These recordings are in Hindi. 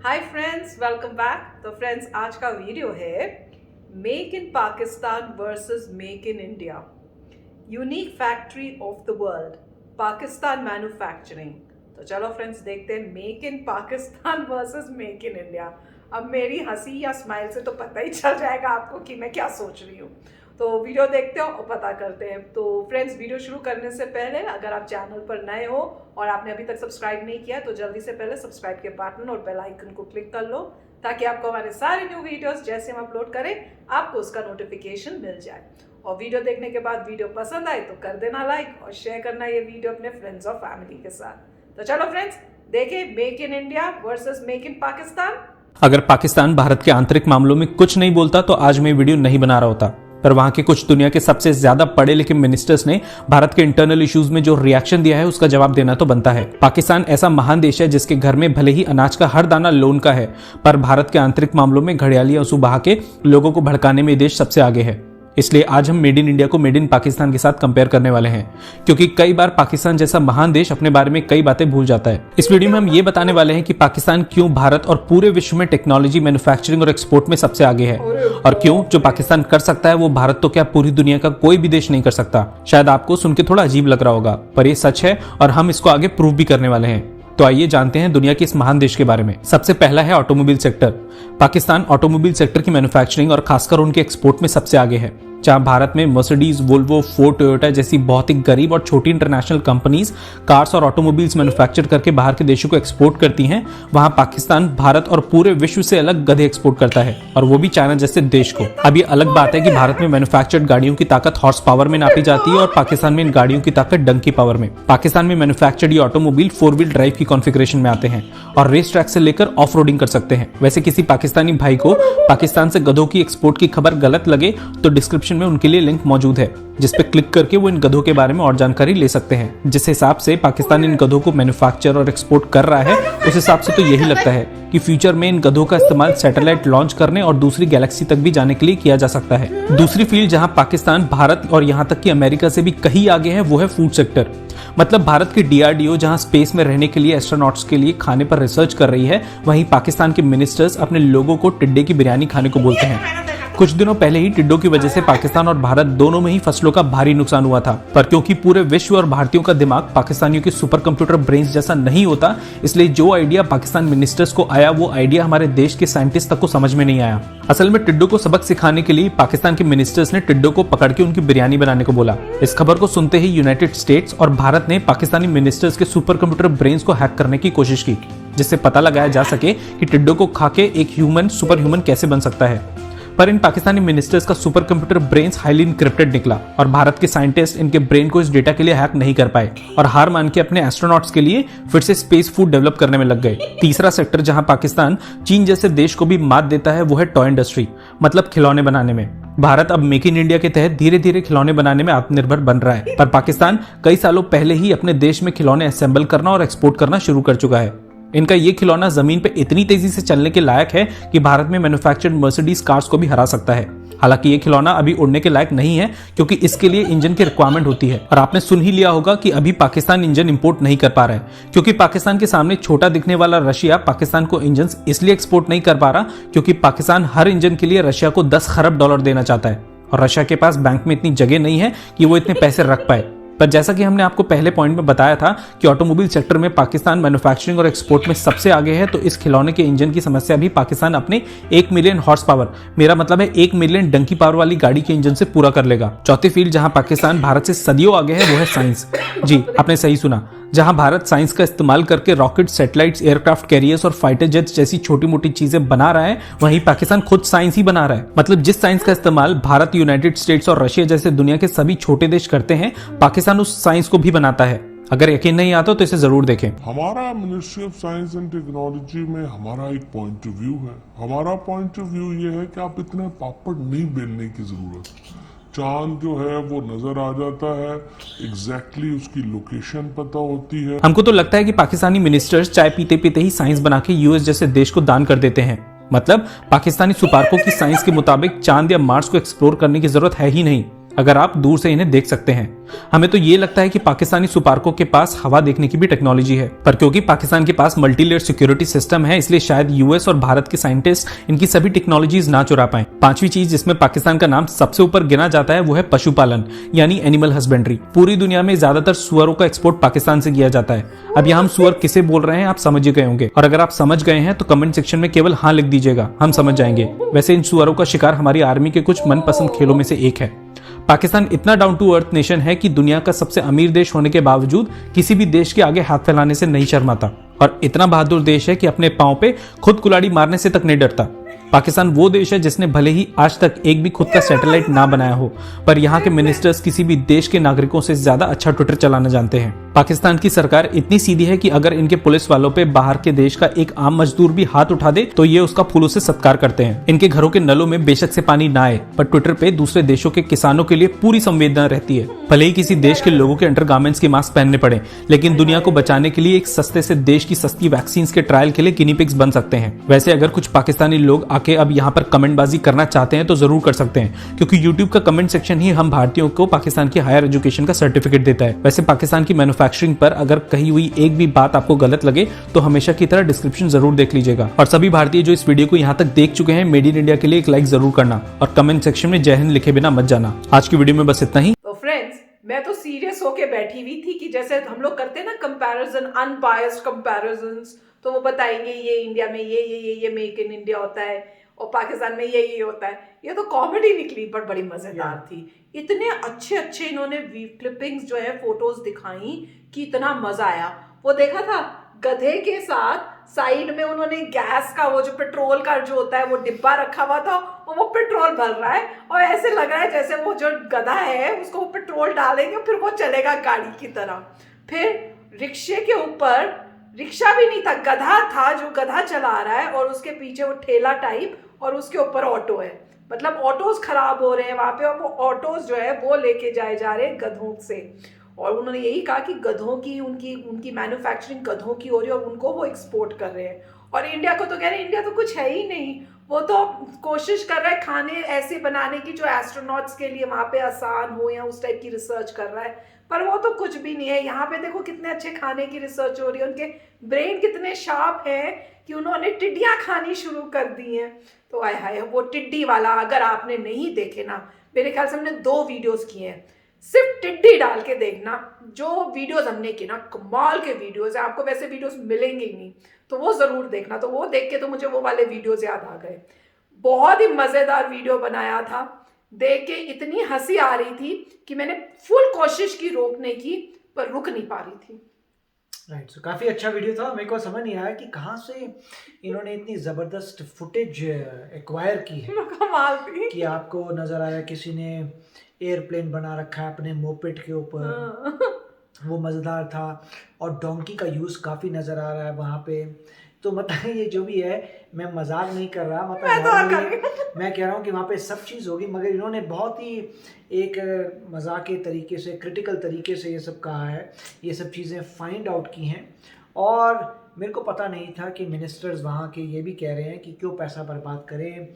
Hi friends, welcome back. तो फ्रेंड्स, आज का वीडियो है make in Pakistan versus make in India, unique factory of the world, Pakistan manufacturing. तो चलो फ्रेंड्स, देखते हैं make in Pakistan versus make in India. अब मेरी हंसी या स्माइल से तो पता ही चल जाएगा आपको कि मैं क्या सोच रही हूँ। तो वीडियो देखते हो और पता करते हैं। तो फ्रेंड्स, वीडियो शुरू करने से पहले अगर आप चैनल पर नए हो और आपने अभी तक सब्सक्राइब नहीं किया तो जल्दी से पहले सब्सक्राइब के बटन और बेल आइकन को क्लिक कर लो, ताकि आपको हमारे सारे न्यू वीडियोस जैसे हम अपलोड करें आपको उसका नोटिफिकेशन मिल जाए। और वीडियो देखने के बाद वीडियो पसंद आए तो कर देना लाइक और शेयर करना ये वीडियो अपने फ्रेंड्स और फैमिली के साथ। तो चलो फ्रेंड्स, देखें make in India versus make in Pakistan. अगर पाकिस्तान भारत के आंतरिक मामलों में कुछ नहीं बोलता तो आज मैं वीडियो नहीं बना रहा होता, पर वहां के कुछ दुनिया के सबसे ज्यादा पढ़े लिखे मिनिस्टर्स ने भारत के इंटरनल इश्यूज में जो रिएक्शन दिया है उसका जवाब देना तो बनता है। पाकिस्तान ऐसा महान देश है जिसके घर में भले ही अनाज का हर दाना लोन का है, पर भारत के आंतरिक मामलों में घड़ियाली आंसू बहा के लोगों को भड़काने में देश सबसे आगे है। इसलिए आज हम मेड इन इंडिया को मेड इन पाकिस्तान के साथ कंपेयर करने वाले हैं, क्योंकि कई बार पाकिस्तान जैसा महान देश अपने बारे में कई बातें भूल जाता है। इस वीडियो में हम ये बताने वाले हैं कि पाकिस्तान क्यों भारत और पूरे विश्व में टेक्नोलॉजी, मैन्युफैक्चरिंग और एक्सपोर्ट में सबसे आगे है, और क्यों जो पाकिस्तान कर सकता है वो भारत तो क्या पूरी दुनिया का कोई भी देश नहीं कर सकता। शायद आपको सुन के थोड़ा अजीब लग रहा होगा, पर ये सच है और हम इसको आगे प्रूव भी करने वाले हैं। तो आइए जानते हैं दुनिया के इस महान देश के बारे में। सबसे पहला है automobile sector. Pakistan automobile sector की मैन्युफैक्चरिंग और खासकर उनके एक्सपोर्ट में सबसे आगे है। जहां भारत में मर्सिडीज, वोल्वो, फोर्ड, टोयोटा जैसी बहुत ही गरीब और छोटी इंटरनेशनल कंपनीज कार्स और ऑटोमोबाइल्स मैन्युफैक्चर करके बाहर के देशों को एक्सपोर्ट करती हैं, वहां पाकिस्तान भारत और पूरे विश्व से अलग गधे एक्सपोर्ट करता है, और वो भी चाइना जैसे देश को। अब ये अलग बात है कि भारत में मैन्युफैक्चर्ड गाड़ियों की ताकत हॉर्स पावर में नापी जाती है और पाकिस्तान में इन गाड़ियों की ताकत डंकी पावर में। पाकिस्तान में मैन्युफैक्चर्ड ये ऑटोमोबाइल 4 व्हील ड्राइव की कॉन्फ़िगरेशन में आते हैं और रेस ट्रैक से लेकर ऑफ रोडिंग कर सकते हैं। वैसे किसी पाकिस्तानी भाई को पाकिस्तान से गधों की एक्सपोर्ट की खबर गलत लगे तो डिस्क्रिप्शन में उनके लिए लिंक मौजूद है, जिस पे क्लिक करके वो इन गधों के बारे में और जानकारी ले सकते हैं। जिस हिसाब से पाकिस्तान इन गधों को मैन्युफैक्चर और एक्सपोर्ट कर रहा है, उस हिसाब से तो यही लगता है कि फ्यूचर में इन गधों का इस्तेमाल सैटेलाइट लॉन्च करने और दूसरी गैलेक्सी तक भी जाने के लिए किया जा सकता है। दूसरी फील्ड जहां पाकिस्तान भारत और यहां तक कि अमेरिका से भी कहीं आगे है वो है फूड सेक्टर। मतलब भारत की DRDO जहां स्पेस में रहने के लिए एस्ट्रोनॉट्स के लिए खाने पर रिसर्च कर रही है, वहीं पाकिस्तान के मिनिस्टर्स अपने लोगों को टिड्डे की बिरयानी खाने को बोलते हैं। कुछ दिनों पहले ही टिड्डों की वजह से पाकिस्तान और भारत दोनों में ही फसलों का भारी नुकसान हुआ था, पर क्योंकि पूरे विश्व और भारतीयों का दिमाग पाकिस्तानियों के सुपर कंप्यूटर ब्रेन्स जैसा नहीं होता, इसलिए जो आइडिया पाकिस्तान मिनिस्टर्स को आया वो आइडिया हमारे देश के साइंटिस्ट तक को समझ में नहीं आया। असल में टिड्डों को सबक सिखाने के लिए पाकिस्तान के मिनिस्टर्स ने टिड्डों को पकड़ के उनकी बिरयानी बनाने को बोला। इस खबर को सुनते ही यूनाइटेड स्टेट्स और भारत ने पाकिस्तानी मिनिस्टर्स के सुपर कंप्यूटर ब्रेन्स को हैक करने की कोशिश की, जिससे पता लगाया जा सके कि टिड्डों को खा के एक ह्यूमन सुपर ह्यूमन कैसे बन सकता है। पर इन पाकिस्तानी मिनिस्टर्स का super computer brains highly encrypted निकला और भारत के साइंटिस्ट इनके ब्रेन को इस डेटा के लिए हैक नहीं कर पाए और हार मान के अपने एस्ट्रोनॉट्स के लिए फिर से स्पेस फूड डेवलप करने में लग गए। तीसरा सेक्टर जहां पाकिस्तान चीन जैसे देश को भी मात देता है वो है टॉय इंडस्ट्री, मतलब खिलौने बनाने में। भारत अब मेक इन इंडिया के तहत धीरे धीरे खिलौने बनाने में आत्मनिर्भर बन रहा है, पर पाकिस्तान कई सालों पहले ही अपने देश में खिलौने असेंबल करना और एक्सपोर्ट करना शुरू कर चुका है। इनका ये खिलौना जमीन पे इतनी तेजी से चलने के लायक है कि भारत में मैन्युफैक्चर्ड मर्सिडीज कार्स को भी हरा सकता है। हालांकि ये खिलौना अभी उड़ने के लायक नहीं है, क्योंकि इसके लिए इंजन की रिक्वायरमेंट होती है, और आपने सुन ही लिया होगा कि अभी पाकिस्तान इंजन इंपोर्ट नहीं कर पा रहा है, क्योंकि पाकिस्तान के सामने छोटा दिखने वाला रशिया पाकिस्तान को इंजन इसलिए एक्सपोर्ट नहीं कर पा रहा क्योंकि पाकिस्तान हर इंजन के लिए रशिया को 10 खरब डॉलर देना चाहता है, और रशिया के पास बैंक में इतनी जगह नहीं है कि वो इतने पैसे रख पाए। पर जैसा कि हमने आपको पहले पॉइंट में बताया था कि ऑटोमोबाइल सेक्टर में पाकिस्तान मैन्युफैक्चरिंग और एक्सपोर्ट में सबसे आगे है, तो इस खिलौने के इंजन की समस्या भी पाकिस्तान अपने 1 मिलियन हॉर्स पावर, मेरा मतलब है 1 मिलियन डंकी पावर वाली गाड़ी के इंजन से पूरा कर लेगा। चौथी फील्ड जहां पाकिस्तान भारत से सदियों आगे है वो है साइंस। जी, आपने सही सुना, जहां भारत साइंस का इस्तेमाल करके रॉकेट, सैटेलाइट्स, एयरक्राफ्ट कैरियर्स और फाइटर जेट्स जैसी छोटी मोटी चीजें बना रहा है, वहीं पाकिस्तान खुद साइंस ही बना रहा है। मतलब जिस साइंस का इस्तेमाल भारत, यूनाइटेड स्टेट्स और रशिया जैसे दुनिया के सभी छोटे देश करते हैं, पाकिस्तान उस साइंस को भी बनाता है। अगर यकीन नहीं आता तो इसे जरूर देखें। हमारा ministry of science and technology में हमारा एक पॉइंट ऑफ व्यू है। हमारा पॉइंट ऑफ व्यू ये है कि आप इतने पापड़ नहीं बेलने की जरूरत। चांद जो है वो नजर आ जाता है, एग्जैक्टली उसकी लोकेशन पता होती है। हमको तो लगता है कि पाकिस्तानी मिनिस्टर्स चाय पीते पीते ही साइंस बना के यूएस जैसे देश को दान कर देते हैं। मतलब पाकिस्तानी सुपारकों की साइंस के मुताबिक चांद या मार्स को एक्सप्लोर करने की जरूरत है ही नहीं, अगर आप दूर से इन्हें देख सकते हैं। हमें तो ये लगता है कि पाकिस्तानी सुपार्कों के पास हवा देखने की भी टेक्नोलॉजी है, पर क्योंकि पाकिस्तान के पास मल्टी लेयर सिक्योरिटी सिस्टम है, इसलिए शायद यूएस और भारत के साइंटिस्ट इनकी सभी टेक्नोलॉजीज ना चुरा पाए। पांचवी चीज जिसमें पाकिस्तान का नाम सबसे ऊपर गिना जाता है वो है पशुपालन यानी एनिमल हस्बेंड्री। पूरी दुनिया में ज्यादातर सुअरों का एक्सपोर्ट पाकिस्तान से किया जाता है। अब यहाँ हम सुअर किसे बोल रहे हैं आप समझ गए होंगे, और अगर आप समझ गए हैं तो कमेंट सेक्शन में केवल हाँ लिख दीजिएगा, हम समझ जाएंगे। वैसे इन सुअरों का शिकार हमारी आर्मी के कुछ मनपसंद खेलों में से एक है। पाकिस्तान इतना डाउन टू अर्थ नेशन है कि दुनिया का सबसे अमीर देश होने के बावजूद किसी भी देश के आगे हाथ फैलाने से नहीं शर्माता, और इतना बहादुर देश है कि अपने पांव पे खुद कुल्हाड़ी मारने से तक नहीं डरता। पाकिस्तान वो देश है जिसने भले ही आज तक एक भी खुद का सैटेलाइट ना बनाया हो, पर यहाँ के मिनिस्टर्स किसी भी देश के नागरिकों से ज्यादा अच्छा ट्विटर चलाना जानते हैं। पाकिस्तान की सरकार इतनी सीधी है कि अगर इनके पुलिस वालों पे बाहर के देश का एक आम मजदूर भी हाथ उठा दे तो ये उसका फूलों से सत्कार करते हैं। इनके घरों के नलों में बेशक से पानी ना आए, पर ट्विटर पे दूसरे देशों के किसानों के लिए पूरी संवेदना रहती है। भले ही किसी देश के लोगों के अंडरगारमेंट्स के मास्क पहनने पड़े, लेकिन दुनिया को बचाने के लिए एक सस्ते से देश की सस्ती वैक्सीन के ट्रायल के लिए गिनी पिग्स बन सकते हैं। वैसे अगर कुछ पाकिस्तानी लोग आके अब यहाँ पर कमेंटबाजी करना चाहते हैं तो जरूर कर सकते हैं, क्योंकि यूट्यूब का कमेंट सेक्शन ही हम भारतीयों को पाकिस्तान की हायर एजुकेशन का सर्टिफिकेट देता है। वैसे पाकिस्तान की मैन्युफैक्चरिंग पर अगर कही हुई एक भी बात आपको गलत लगे तो हमेशा की तरह डिस्क्रिप्शन जरूर देख लीजिएगा। और सभी भारतीय जो इस वीडियो को यहाँ तक देख चुके हैं, मेड इन इंडिया के लिए एक लाइक जरूर करना और कमेंट सेक्शन में जय हिंद लिखे बिना मत जाना। आज की वीडियो में बस इतना ही। तो फ्रेंड्स, मैं तो सीरियस होके बैठी हुई थी कि जैसे हम लोग करते हैं ना कंपैरिजन, अनबायस्ड कंपैरिजन्स, तो वो बताएंगे ये इंडिया में ये मेक इन इंडिया होता है और पाकिस्तान में ये होता है। ये तो कॉमेडी निकली पर बड़ी मजेदार थी। इतने अच्छे अच्छे इन्होंने क्लिपिंग्स जो है फोटोज दिखाई कि इतना मजा आया। वो देखा था गधे के साथ साइड में उन्होंने गैस का वो जो पेट्रोल का जो होता है वो डिब्बा रखा हुआ था और वो पेट्रोल भर रहा है, और ऐसे लग रहा है जैसे वो जो गधा है उसको वो पेट्रोल डालेंगे फिर वो चलेगा गाड़ी की तरह। फिर रिक्शे के ऊपर, रिक्शा भी नहीं था, गधा था जो गधा चला रहा है और उसके पीछे वो ठेला टाइप और उसके ऊपर ऑटो है। मतलब ऑटोज खराब हो रहे हैं वहां पे और वो ऑटोज जो है वो लेके जाए जा रहे हैं गधों से। और उन्होंने यही कहा कि गधों की उनकी मैन्युफैक्चरिंग गधों की हो रही है और उनको वो एक्सपोर्ट कर रहे हैं। और इंडिया को तो कह रहे हैं इंडिया तो कुछ है ही नहीं, वो तो कोशिश कर रहा है खाने ऐसे बनाने की जो एस्ट्रोनॉट्स के लिए वहां पे आसान हो या उस टाइप की रिसर्च कर रहा है, पर वो तो कुछ भी नहीं है। यहाँ पे देखो कितने अच्छे खाने की रिसर्च हो रही है, उनके ब्रेन कितने शार्प हैं कि उन्होंने टिड्डियाँ खानी शुरू कर दी हैं। तो आय हाय, वो टिड्डी वाला अगर आपने नहीं देखे ना, मेरे ख्याल से हमने 2 वीडियोस किए हैं, सिर्फ टिड्डी डाल के देखना। जो वीडियोस हमने की ना कमाल के वीडियोस है, आपको वैसे वीडियोस मिलेंगे ही नहीं, तो वो जरूर देखना। तो वो देख के तो मुझे वो वाले वीडियोस याद आ गए। बहुत ही मजेदार वीडियो बनाया था, देख के इतनी हंसी आ रही थी कि मैंने फुल कोशिश की रोकने की पर रुक नहीं पा रही थी। राइट, सो काफ़ी अच्छा वीडियो था। मेरे को समझ नहीं आया कि कहाँ से इन्होंने इतनी ज़बरदस्त फुटेज एक्वायर की है। कमाल थी कि आपको नज़र आया किसी ने एयरप्लेन बना रखा है अपने मोपेड के ऊपर, वो मज़ेदार था। और डोंकी का यूज़ काफ़ी नज़र आ रहा है वहाँ पे। तो मतलब ये जो भी है, मैं मजाक नहीं कर रहा, मतलब मैं कह रहा हूँ कि वहाँ पे सब चीज़ होगी, मगर इन्होंने बहुत ही एक मजाक के तरीके से, क्रिटिकल तरीके से ये सब कहा है, ये सब चीज़ें फाइंड आउट की हैं। और मेरे को पता नहीं था कि मिनिस्टर्स वहाँ के ये भी कह रहे हैं कि क्यों पैसा बर्बाद करें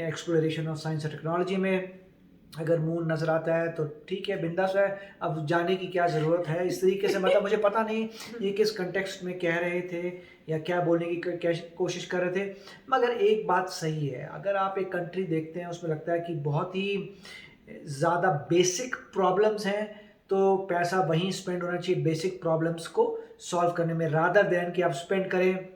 एक्सप्लोरेशन ऑफ साइंस और टेक्नोलॉजी में। अगर मून नज़र आता है तो ठीक है, बिंदास है, अब जाने की क्या ज़रूरत है इस तरीके से। मतलब मुझे पता नहीं ये किस कंटेक्स्ट में कह रहे थे या क्या बोलने की क्या कोशिश कर रहे थे, मगर एक बात सही है, अगर आप एक कंट्री देखते हैं उसमें लगता है कि बहुत ही ज़्यादा बेसिक प्रॉब्लम्स हैं तो पैसा वहीं स्पेंड होना चाहिए बेसिक प्रॉब्लम्स को सॉल्व करने में, रादर देन कि आप स्पेंड करें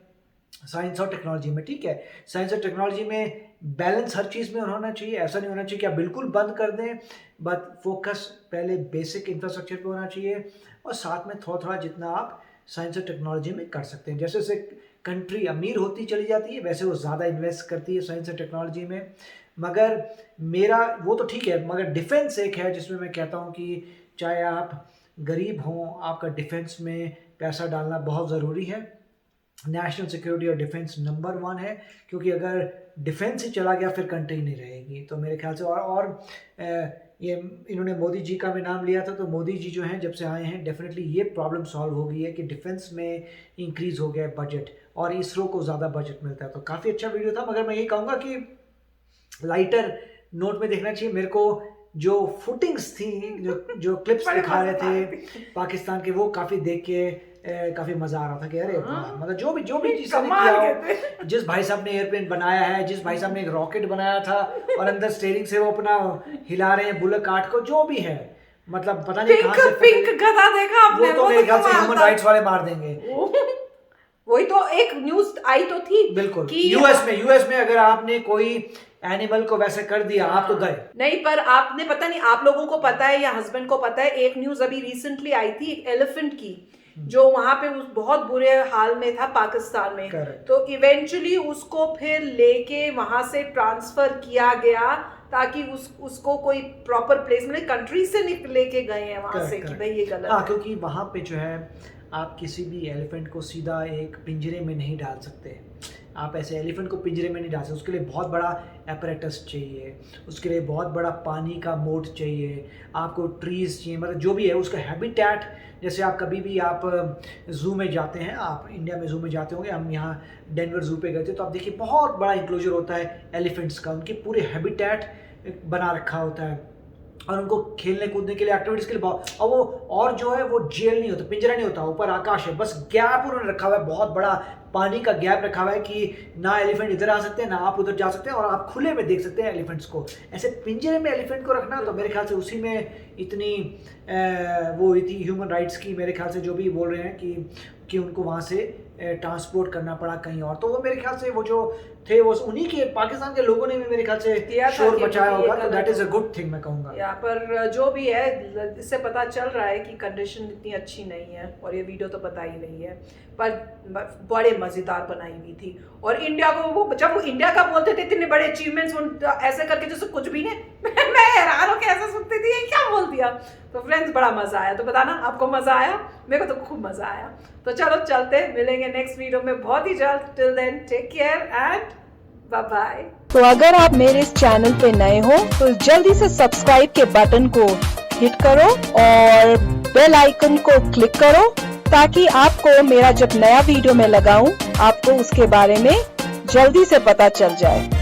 साइंस और टेक्नोलॉजी में। ठीक है, साइंस और टेक्नोलॉजी में बैलेंस हर चीज़ में होना चाहिए, ऐसा नहीं होना चाहिए कि आप बिल्कुल बंद कर दें, बट फोकस पहले बेसिक इंफ्रास्ट्रक्चर पे होना चाहिए और साथ में थोड़ा थोड़ा जितना आप साइंस और टेक्नोलॉजी में कर सकते हैं। जैसे जैसे कंट्री अमीर होती चली जाती है वैसे वो ज़्यादा इन्वेस्ट करती है साइंस और टेक्नोलॉजी में। मगर मेरा वो तो ठीक है, मगर डिफेंस एक है जिसमें मैं कहता हूँ कि चाहे आप गरीब हों, आपका डिफेंस में पैसा डालना बहुत ज़रूरी है। नेशनल सिक्योरिटी और डिफेंस नंबर 1 है, क्योंकि अगर डिफेंस ही चला गया फिर कंट्री नहीं रहेगी। तो मेरे ख्याल से और ये इन्होंने मोदी जी का भी नाम लिया था, तो मोदी जी जो हैं जब से आए हैं डेफिनेटली ये प्रॉब्लम सॉल्व हो गई है कि डिफेंस में इंक्रीज़ हो गया है बजट और इसरो को ज़्यादा बजट मिलता है। तो काफ़ी अच्छा वीडियो था, मगर मैं ये कहूँगा कि लाइटर नोट में देखना चाहिए। मेरे को जो फुटिंग्स थी, जो क्लिप्स दिखा रहे थे पाकिस्तान के, वो काफी देख के काफी मजा आ रहा था कि अरे मतलब जो भी जिसने किया हो, जिस भाई साहब ने एयरप्लेन बनाया है, जिस भाई साहब ने एक रॉकेट बनाया था और अंदर स्टीयरिंग से वो अपना हिला रहे हैं बुलेट कार्ट को, जो भी है, मतलब पता नहीं कहां से पिंक गधा देखा आपने? वो तो मेरे ख्याल से ह्यूमन राइट्स वाले मार देंगे। वही तो एक न्यूज आई तो थी बिल्कुल कि यूएस में अगर आपने कोई एनिमल को वैसे कर दिया, आप तो गए। नहीं, पर आपने पता नहीं, आप लोगों को पता है या हस्बैंड को पता है, एक न्यूज अभी रिसेंटली आई थी एक एलिफेंट की, जो वहां पे उस बहुत बुरे हाल में था पाकिस्तान में। Correct. तो इवेंचुअली उसको फिर लेके वहां से ट्रांसफर किया गया ताकि उसको कोई प्रॉपर प्लेस में, कंट्री से लेके गए हैं वहां से कि भाई ये गलत है। क्योंकि वहां पे जो है आप किसी भी एलिफेंट को सीधा एक पिंजरे में नहीं डाल सकते। आप ऐसे एलिफेंट को पिंजरे में नहीं डाल सकते, उसके लिए बहुत बड़ा एपरेटस चाहिए, उसके लिए बहुत बड़ा पानी का मोट चाहिए, आपको ट्रीज चाहिए, मतलब जो भी है उसका हैबिटेट। जैसे आप कभी भी आप जू में जाते हैं, आप इंडिया में जू में जाते होंगे, हम यहाँ डेनवर जू पे गए थे, तो आप देखिए बहुत बड़ा इंक्लोजर होता है एलिफेंट्स का, उनके पूरे हैबिटेट बना रखा होता है और उनको खेलने कूदने के लिए, एक्टिविटीज के लिए बहुत, और वो और जो है वो जेल नहीं होता, पिंजरा नहीं होता, ऊपर आकाश है, बस गैप उन्होंने रखा हुआ है, बहुत बड़ा पानी का गैप रखा हुआ है कि ना एलिफेंट इधर आ सकते हैं ना आप उधर जा सकते हैं, और आप खुले में देख सकते हैं एलिफेंट्स को। ऐसे पिंजरे में एलिफेंट को रखना, तो मेरे ख्याल से उसी में इतनी वो हुई थी ह्यूमन राइट्स की, मेरे ख्याल से जो भी बोल रहे हैं कि उनको वहाँ से ट्रांसपोर्ट करना पड़ा कहीं और, तो वो मेरे ख्याल से वो जो थे वो उन्हीं के पाकिस्तान के लोगों ने भी मेरे ख्याल से शोर मचाया होगा, तो that is a good thing मैं कहूँगा। यहाँ पर जो भी है, इससे पता चल रहा है कि कंडीशन इतनी अच्छी नहीं है, और ये वीडियो तो पता ही नहीं है, पर बड़े मजेदार बनाई हुई थी। और इंडिया को वो जब वो इंडिया का बोलते थे, इतने बड़े अचीवमेंट्स ऐसे करके जैसे कुछ भी नहीं मैं हैरान होकर ऐसा सुनती थी, ये क्या बोल दिया। तो फ्रेंड्स बड़ा मजा आया, तो बताना आपको मजा आया? मेरे को तो खूब मजा आया। तो चलो चलते, मिलेंगे नेक्स्ट वीडियो में बहुत ही जल्द। Till then take care and bye bye. तो अगर आप मेरे इस चैनल पे नए हो तो जल्दी से सब्सक्राइब के बटन को हिट करो और बेल आइकन को क्लिक करो, ताकि आपको मेरा जब नया वीडियो मैं लगाऊं आपको उसके बारे में जल्दी से पता चल जाए।